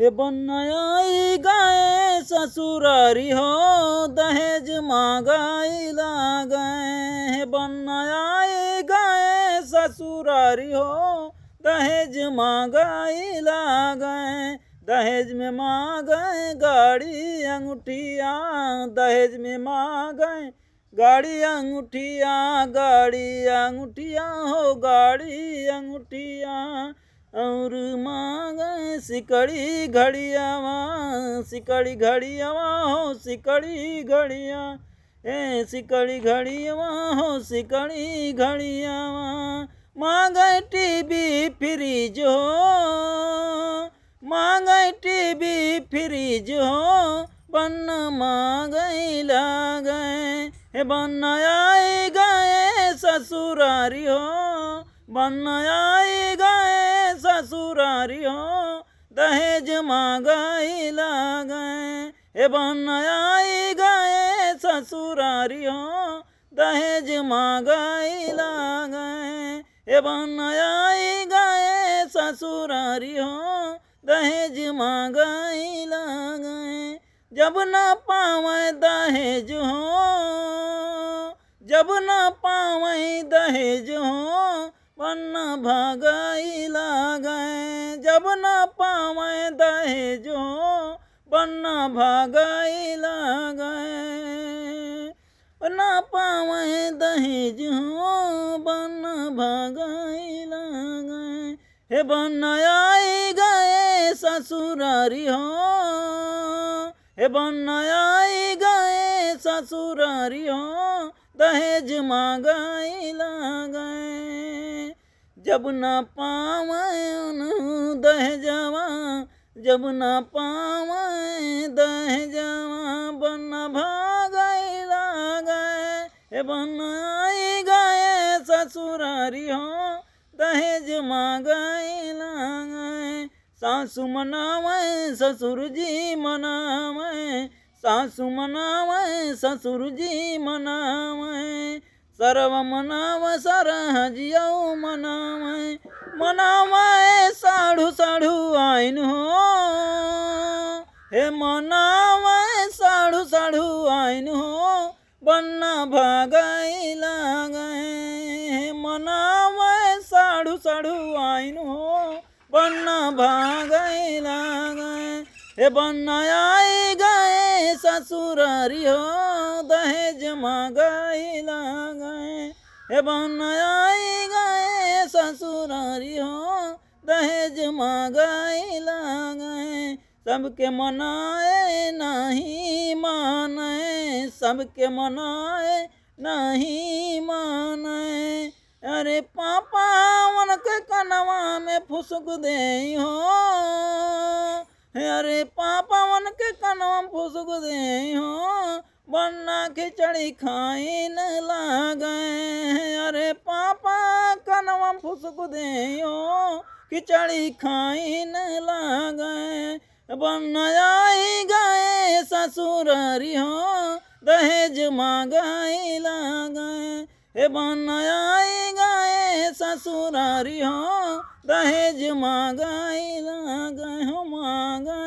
हे बनाई गए ससुरारी हो दहेज मांगाई गए। हे बनाई गए ससुरारी हो दहेज मांगाई गए। दहेज में मांगे गाड़ी अंगूठिया, दहेज में मांगे गाड़ी अंगूठिया, गाड़ी अंगूठिया हो गाड़ी अंगूठिया। और मांगे सिकड़ी घड़ियावा, सिकड़ी घड़ियावा हो सिकड़ी घड़िया। ए सिकड़ी घड़ियावा हो सिकड़ी घड़ियावा। मांगे टीवी फ्रिज हो, मांगे टीवी फ्रिज हो बन्न मांगे गए। हे बनाई गए ससुरारी हो, बनाई गए ससुरारी हो दहेज मांगाई गए। हे बनाई गए ससुरारी हो दहेज मांगाई गए। हे बनाई गए ससुरारी हो दहेज मांगाई गए। जब न पावे दहेज हो, जब न पावे दहेज हो बन्न भागाई गए। जब न पावे दहेज हो बन्न भागाई गए। न पावे दहेज हो बन्न भागाई गए। हे बनाई गए ससुरारी हो, हे बनाई गए ससुरारी हो दहेज मांगाई गए। जब न पावे दहेजवा, जब न पावे दहेजवा बन्न भागाई गए। हे बनाई गए ससुरारी हो दहेज मांगाई गए। सासु मनावे ससुर जी मनावे, सासु मनावे ससुर जी मनावे। सरव मनावे सरहजियो मनावे, मनावे साढ़ू साढ़ू आइन हो। हे मनावे साढ़ू साढ़ू आइन हो बन्ना भागाई गए। मनावे साढ़ू साढ़ू आइन हो बन्ना भागाई गए। हे बनाई गए ससुरारी हो दहेज मांगाई गए। हे बनाई गए ससुरारी हो दहेज मांगाई गए। सबके मनाए नहीं माने, सबके मनाए नहीं माने। अरे पापा वन के कनवा में फुसक दे हो, अरे पापा वन के कनवा में फुसक दे हो बन्ना खिचड़ी खाई न लागे। अरे पापा कनवा में फुसक दे हो खिचड़ी खाई न लागे। बनाई गए ससुरारी हो दहेज मांगाई गए। हे बनाई गए ससुरारी हो दहेज मांगाई गए हो मांगा